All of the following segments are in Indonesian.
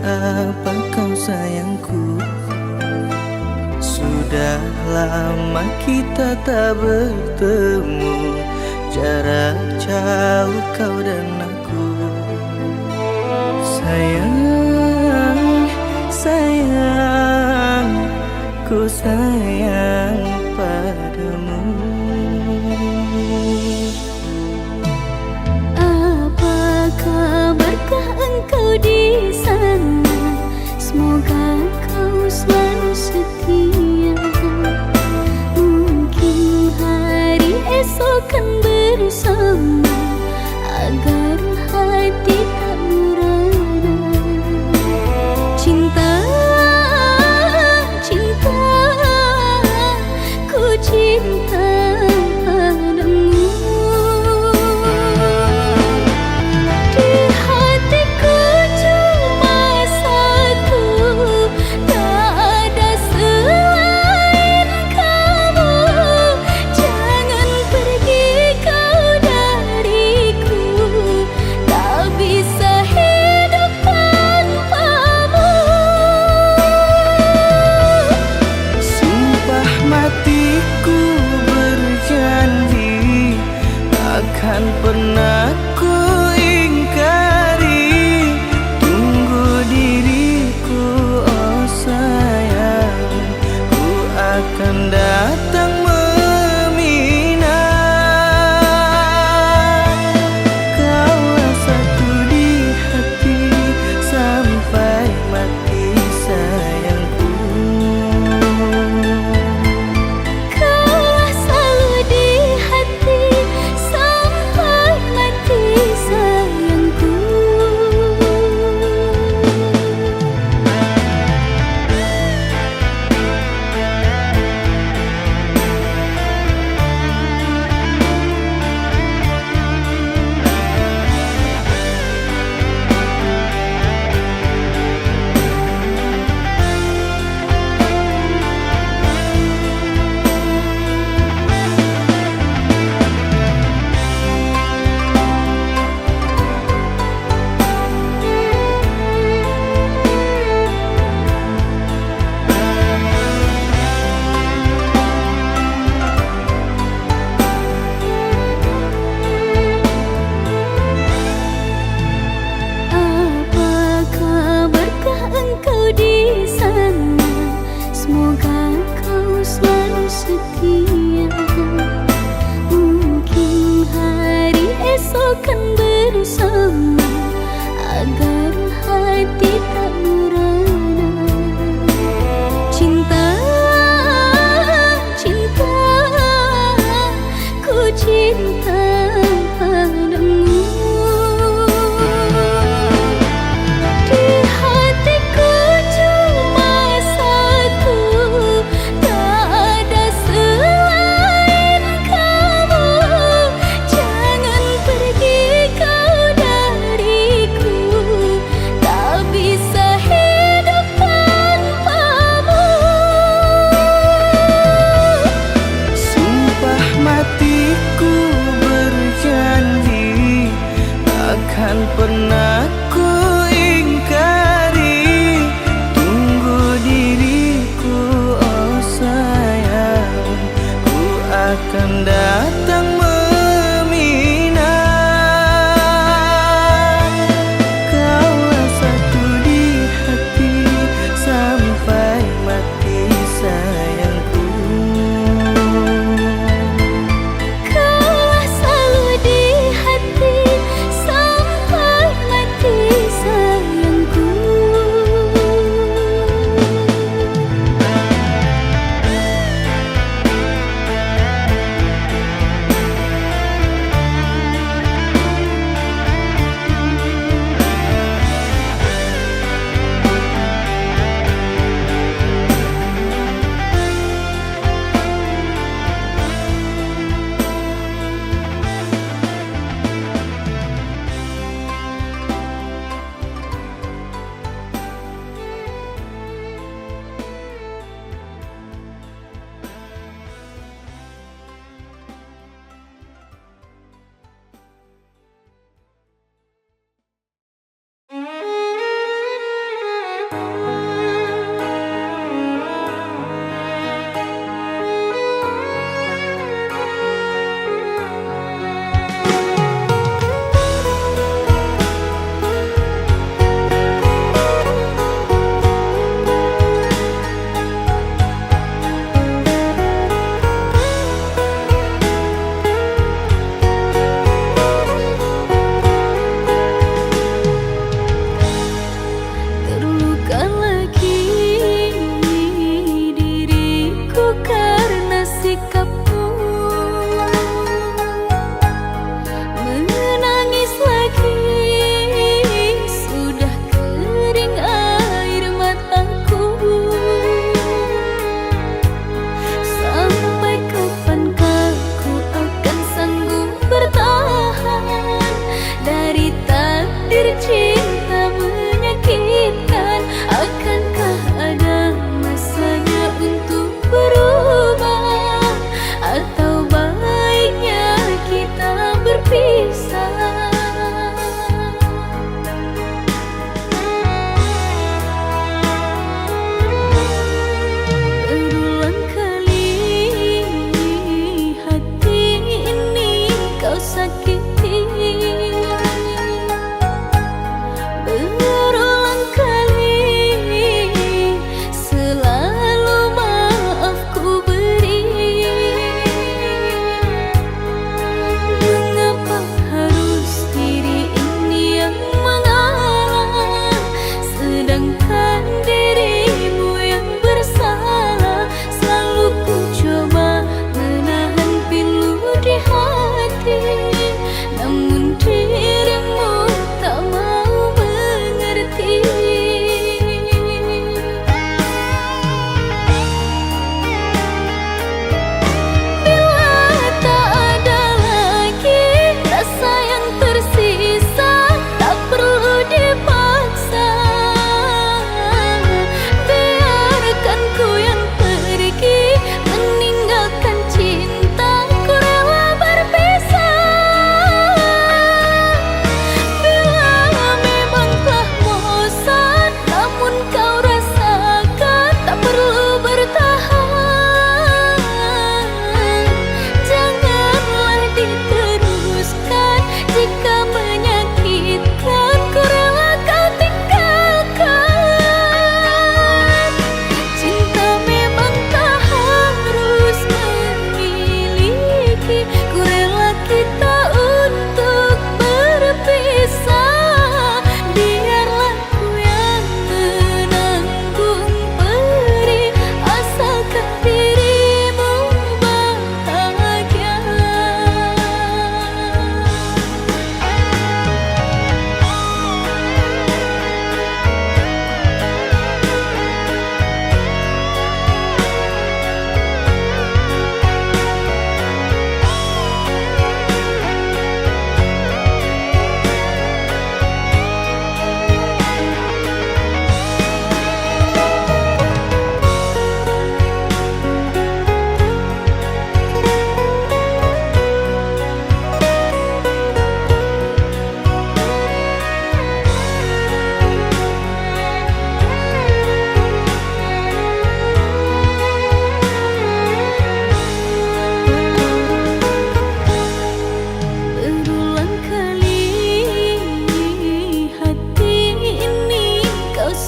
apa kau sayangku? Sudah lama kita tak bertemu, jarak jauh kau dan aku. Sayang, sayang, ku sayang padamu. Apa kabarkah engkau di sana? Semoga kau selalu setia. Mungkin hari esok kan bersama, agar hati tak merana. Cinta, cinta,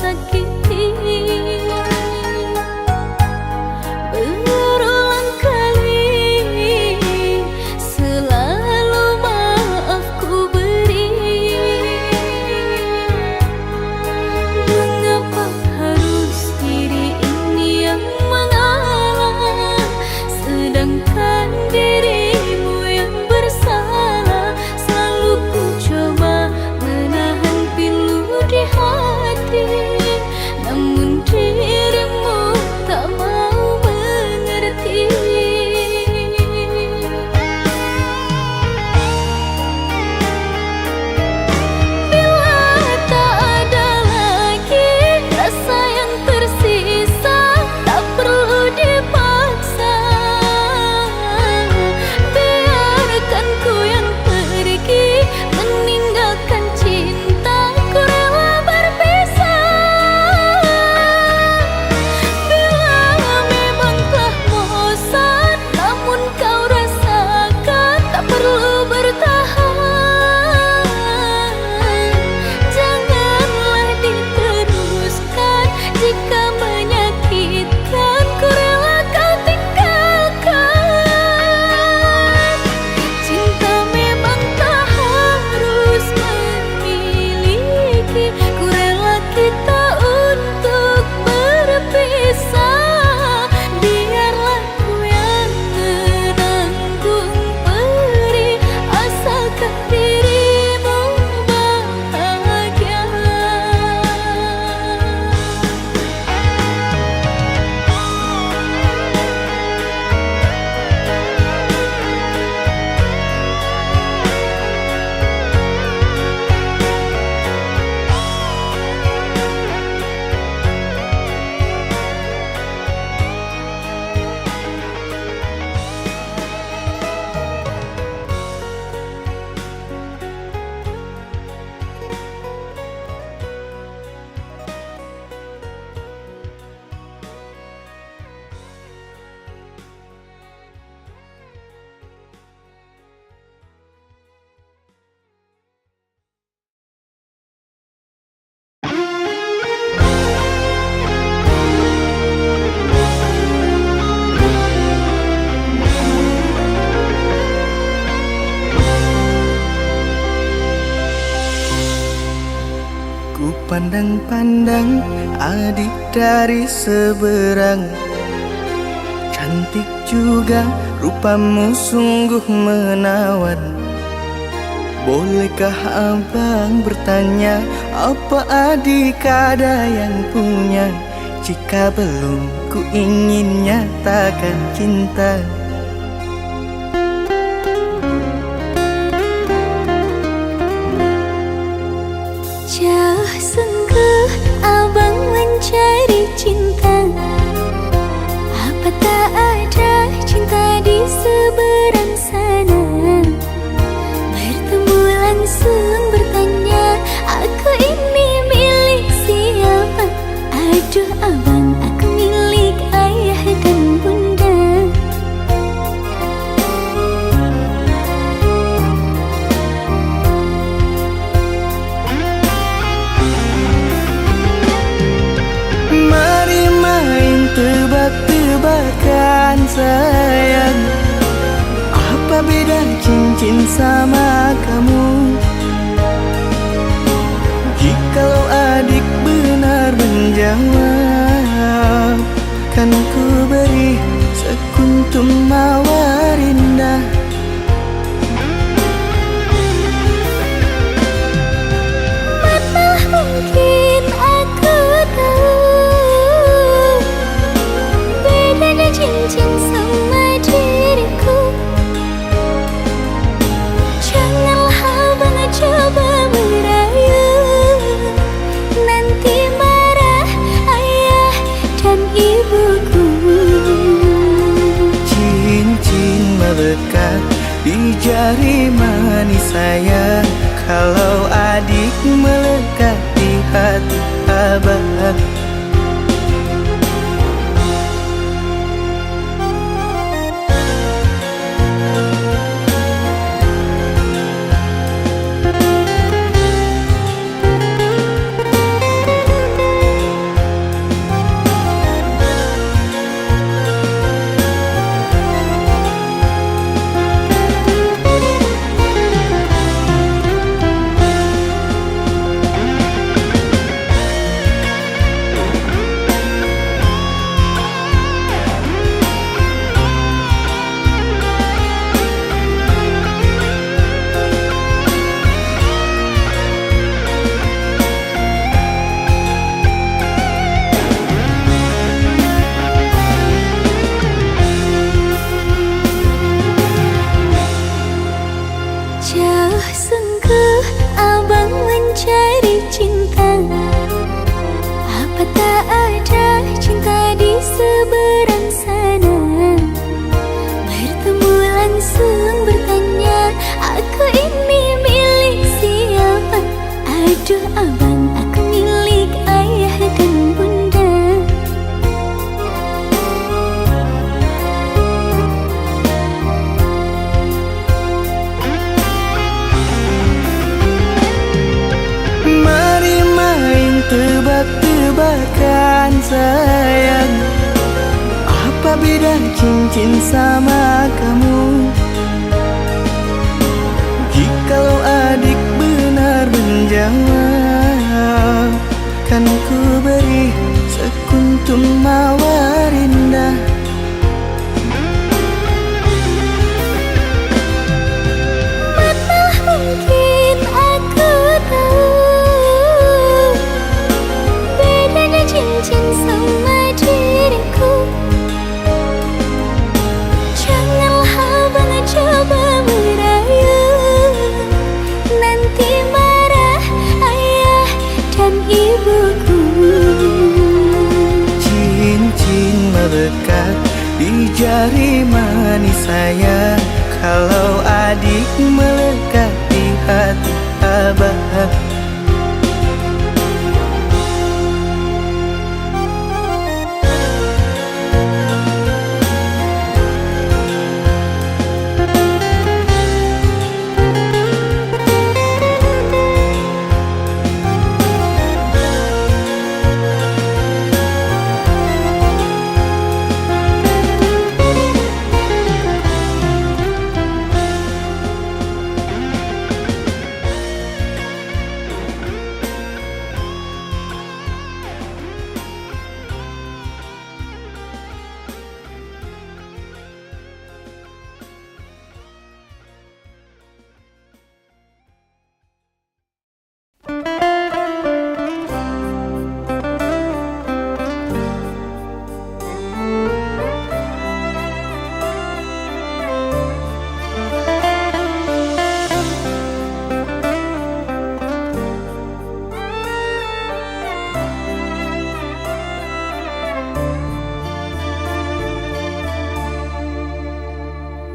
sakiti. Berulang kali selalu maaf ku beri. Mengapa harus diri ini yang mengalah, sedangkan dirimu yang bersalah. Selalu ku coba menahan pilu di hati, namun dirimu tak mau mengerti. Bila tak ada lagi rasa yang tersisa, tak perlu dipaksa. Biarkan ku yang pergi, meninggalkan cinta, ku rela berpisah. Bila memang telah bosan, namun kau rasakan, tak perlu bertahan. Janganlah diteruskan, jika menyakitkan, ku rela kau tinggalkan. Cinta memang tak harus memiliki, ku rela kita untuk berpisah. Biarlah ku yang menanggung perih, asalkan dirimu bahagia. Ku pandang-pandang adik dari seberang, cantik juga rupamu sungguh menawan. Bolehkah abang bertanya, apa adik ada yang punya? Jika belum, ku ingin nyatakan cinta. Jauh sungguh abang mencari cinta, apa tak ada cinta di seberang sana? Bertemu langsung bertanya, aku ini milik siapa? Aduh abang, aku milik ayah dan bunda. Mari main tebak-tebakan sayang, apa beda cincin sama kamu? Jikalau adik benar menjawab, kan ku beri sekuntum mawar indah. Mana mungkin aku tahu bedanya cincin sama diriku. Janganlah abang coba merayu, nanti marah ayah dan ibuku. Cincin melekat di jari manis sayang, kalau adik melekat di hati abang. sayang. Apa beda cincin sama kamu? Jikalau adik benar menjawab, kan ku beri sekuntum mawar indah. Mana mungkin aku tahu bedanya cincin sama diriku. Janganlah abang coba merayu, nanti marah ayah dan ibuku. Cincin melekat di jari manis saya, kalau adik melekat di hati abah.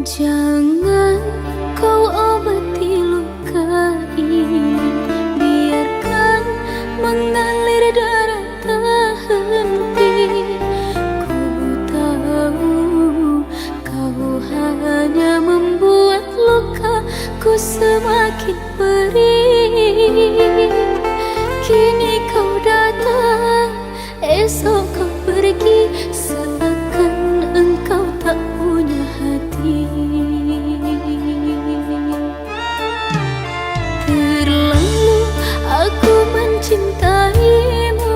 Jangan kau obati luka ini, biarkan mengalir darah tak henti. Ku tahu kau hanya membuat lukaku semakin perih. Kini kau datang, esok kau pergi, seakan engkau tak punya hati. Terlalu aku mencintaimu,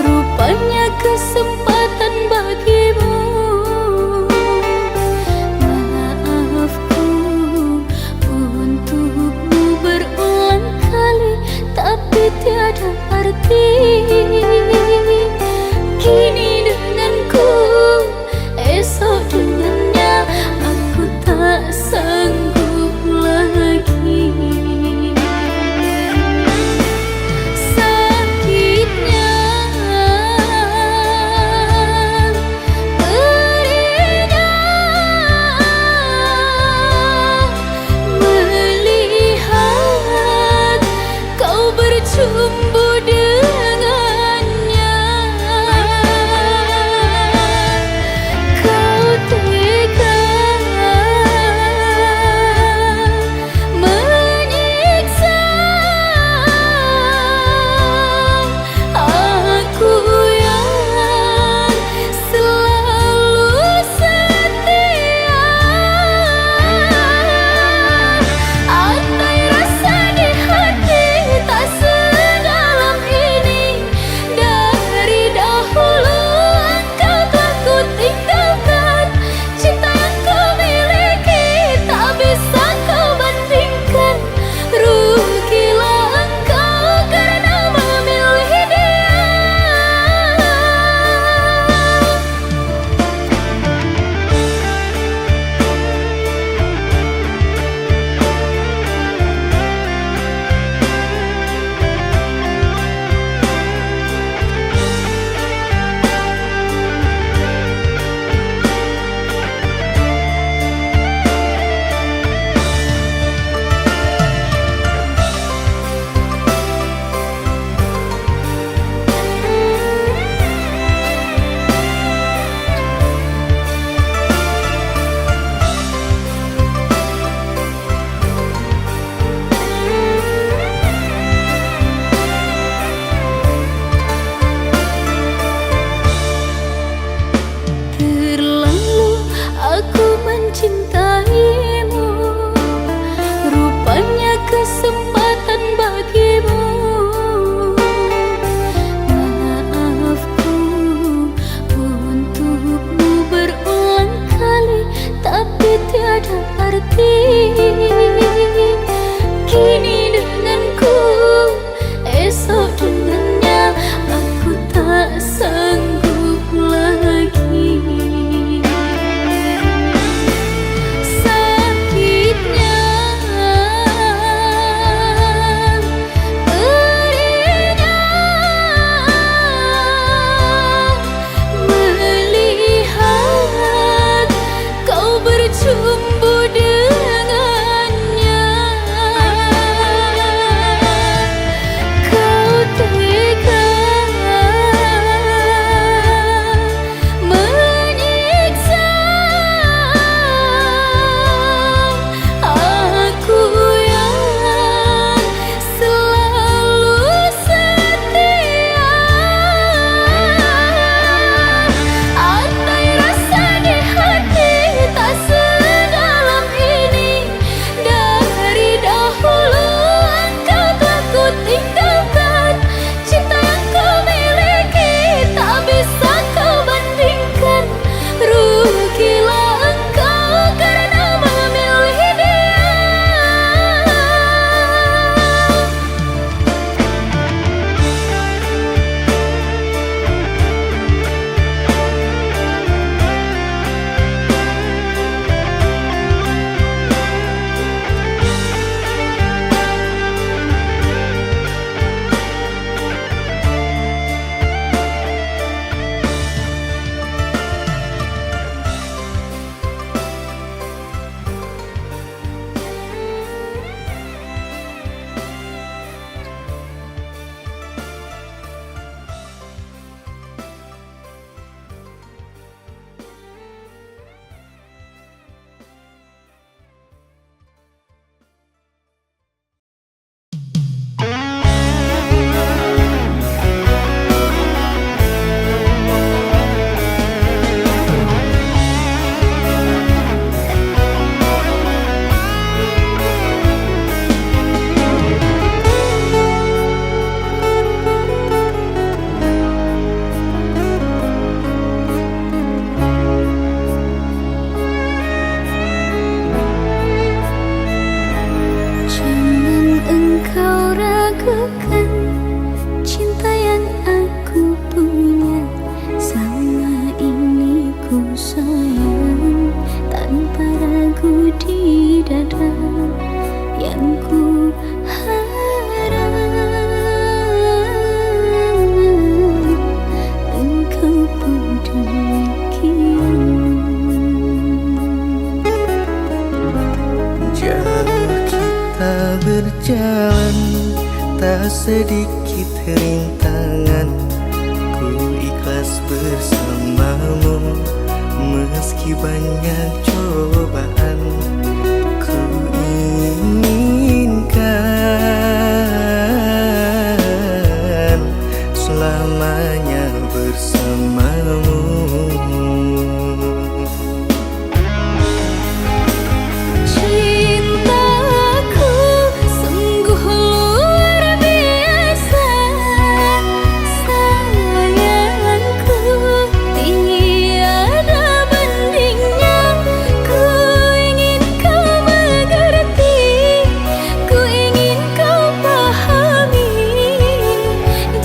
rupanya kesempatan bagimu. Maafku untukmu berulang kali, tapi tiada arti. Kini denganku, esok dengannya, aku tak sanggup lagi. Sakitnya sedikit rintangan, ku ikhlas bersamamu. Meski banyak cobaan, ku inginkan selamanya bersamamu. Cintaku sungguh luar biasa, sayangku tiada bandingnya. Ku ingin kau mengerti, ku ingin kau pahami.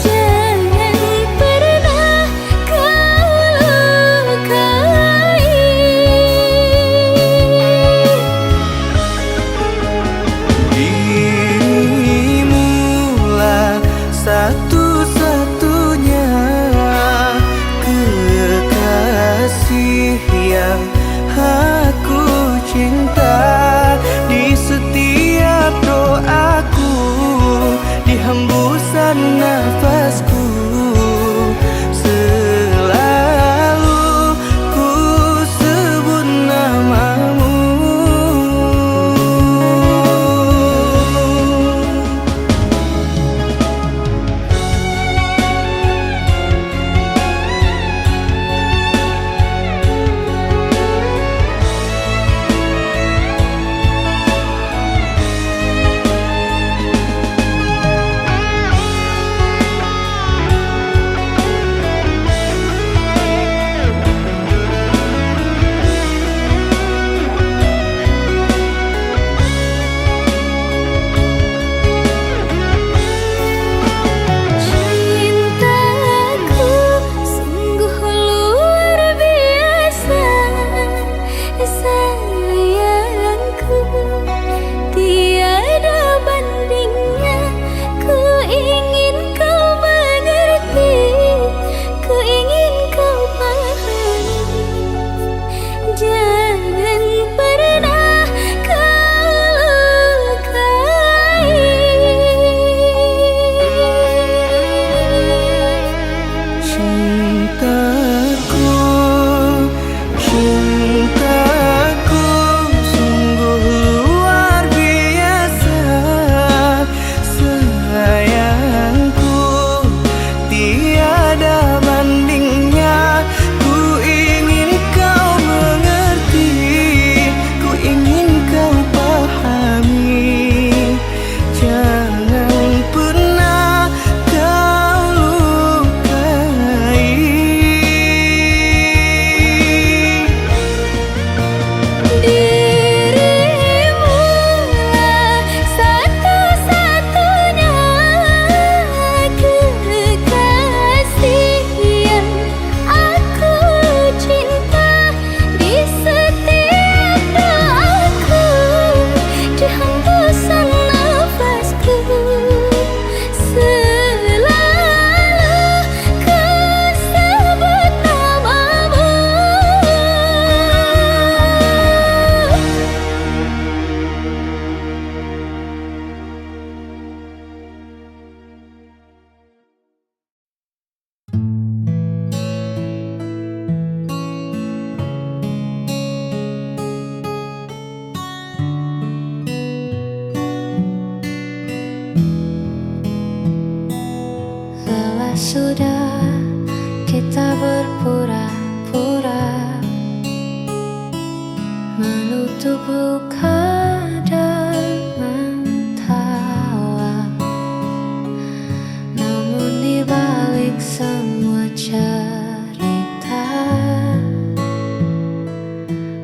Jangan pernah kau lukai. Dirimulah satu-satunya kekasih yang aku cinta. Di setiap doaku, di hembusan nafasku, selalu ku sebut namamu. Cintaku sungguh luar biasa, sayangku tiada bandingnya. Ku ingin kau mengerti, ku ingin kau pahami. Jangan pernah kau lukai. Cintaku, cintaku sungguh luar biasa, sayangku tiada bandingnya. Ku ingin kau mengerti, ku ingin kau pahami. Jangan pernah kau lukai. Dirimulah satu-satunya kekasih yang aku cinta. Di setiap doaku, di hembusan nafasku, selalu ku sebut namamu. Lelah sudah kita berpura-pura, menutup luka dan mentawa. Namun di balik semua cerita,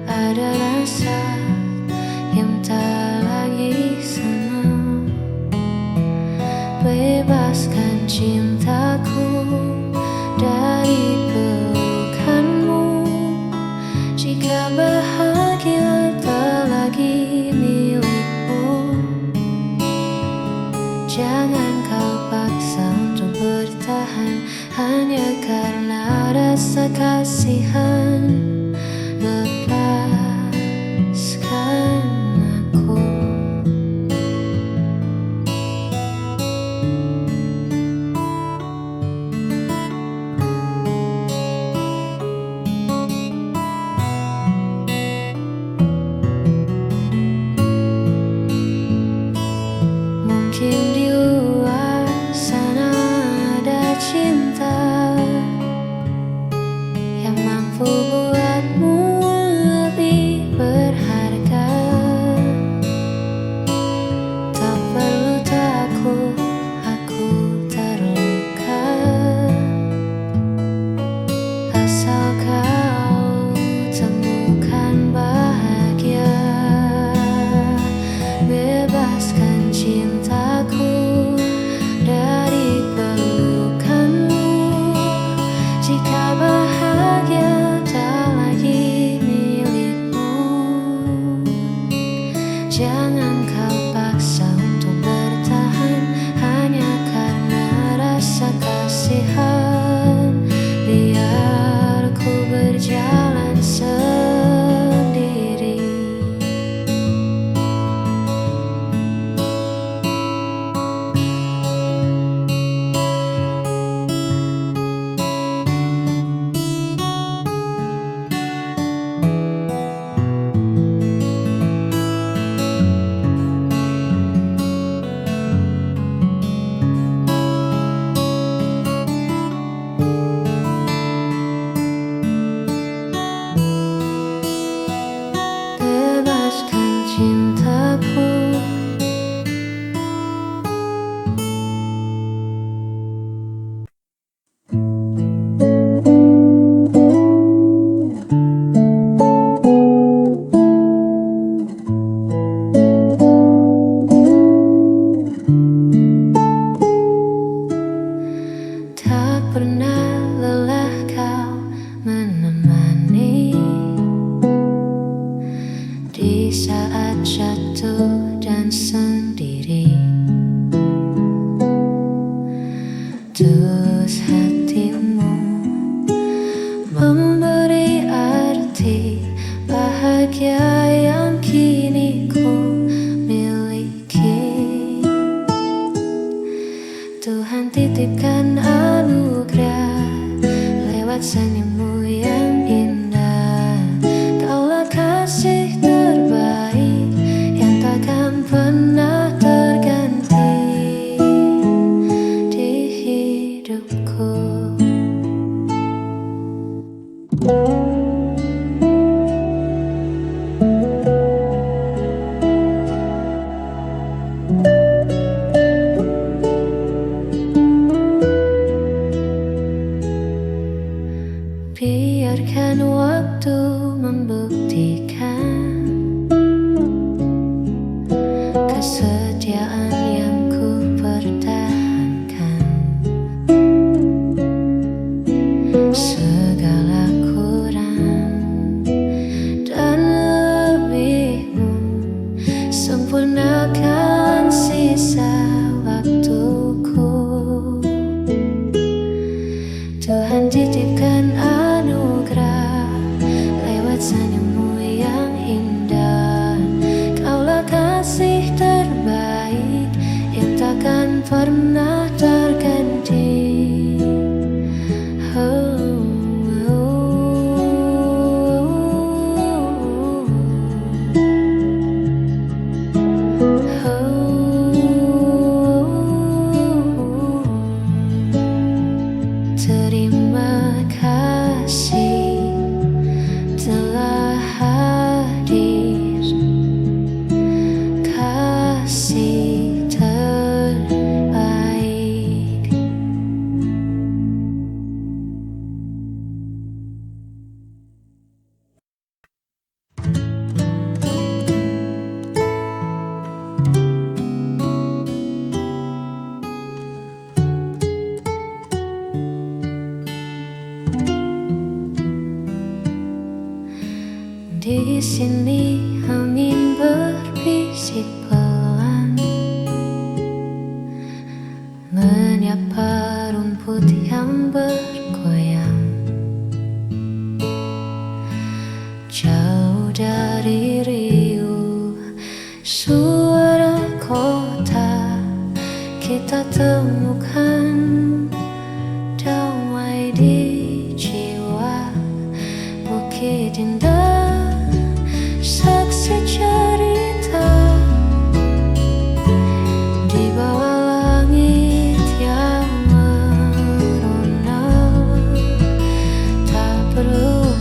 ada rasa yang tak lagi sama. Bebaskan cintaku dari pelukanmu. Jika bahagia tak lagi milikmu, jangan kau paksa untuk bertahan hanya karena rasa kasihan. Lepaskan aku. Ku buatmu lebih berharga. Tak perlu takut aku terluka, asal kau temukan bahagia. Bebaskan cintaku dari pelukanmu. Jika bahagia tak lagi milikmu, jangan kau paksa untuk bertahan hanya karena rasa kasihan. Biar ku berjalan sendiri. Bebaskan cintaku. Tak pernah lelah kau menemani di saat jatuh dan sendiri. Tulus hatimu memberi arti bahagia yang kini ku miliki. Tuhan titipkan anugerah lewat senyummu yang indah. Kaulah kasih terbaik yang takkan pernah terganti di hidupku. Biarkan waktu membuktikan kesetiaan yang ku pertahankan. Segala kurang dan lebihmu, sempurnakan sisa waktuku. Tuhan titipkan anugerah lewat senyummu yang indah. Kaulah kasih terbaik yang takkan pernah terganti. Terima kasih telah hadir, kasih terbaik. Di sini angin berbisik pelan, menyapa rumput yang bergoyang. Jauh dari riuh suara kota, kita temukan damai di jiwa. Bukit indah saksi cerita di bawah langit yang merona. Tak perlu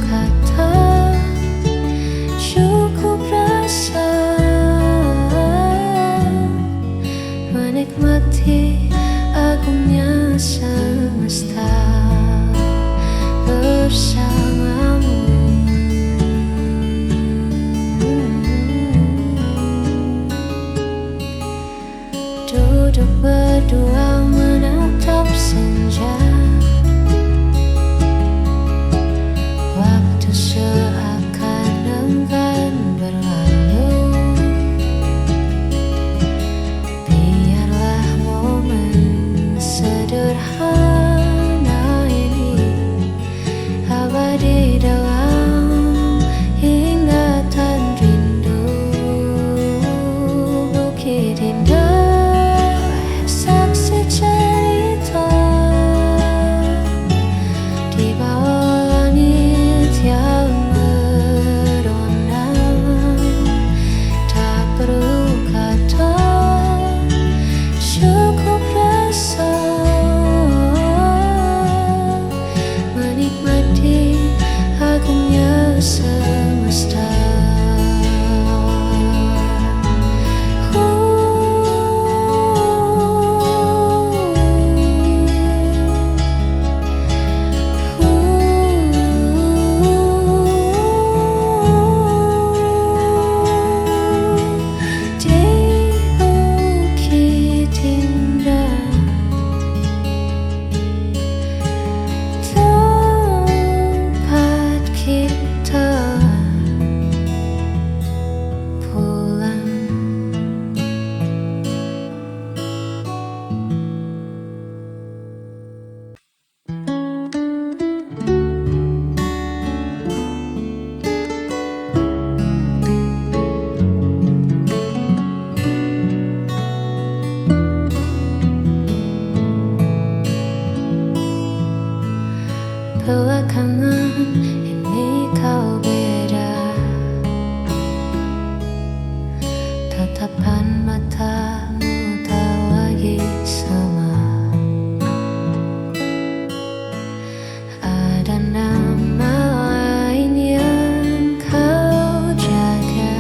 Belakangan ini kau beda, tatapan matamu tak lagi sama. Ada nama lain yang kau jaga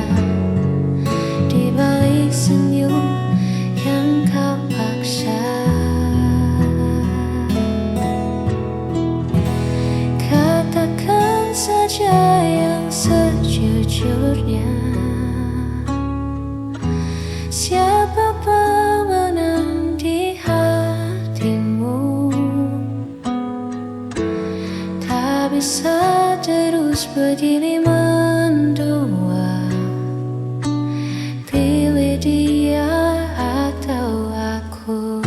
di balik senyum yang kau paksa. Katakan saja yang sejujurnya, siapa pemenang di hatimu? Tak bisa terus begini mendua, pilih dia atau aku.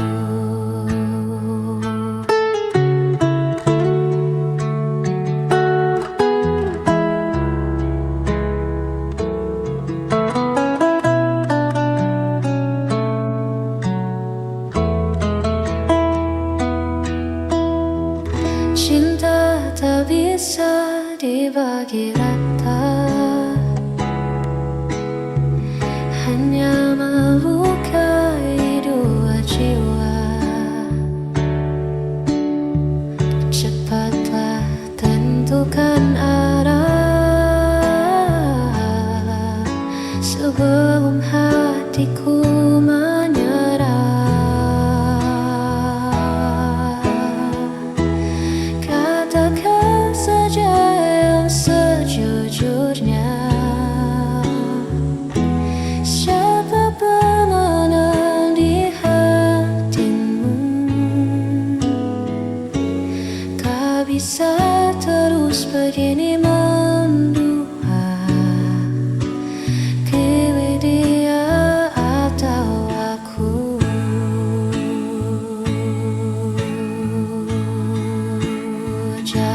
Cinta tak bisa dibagi rata, hanya melukai dua jiwa. Cepatlah tentukan arah sebelum hatiku menyerah. Katakan saja yang sejujurnya, siapa pemenang di hatimu? Tak bisa terus begini mendua, pilih dia atau aku. Jangan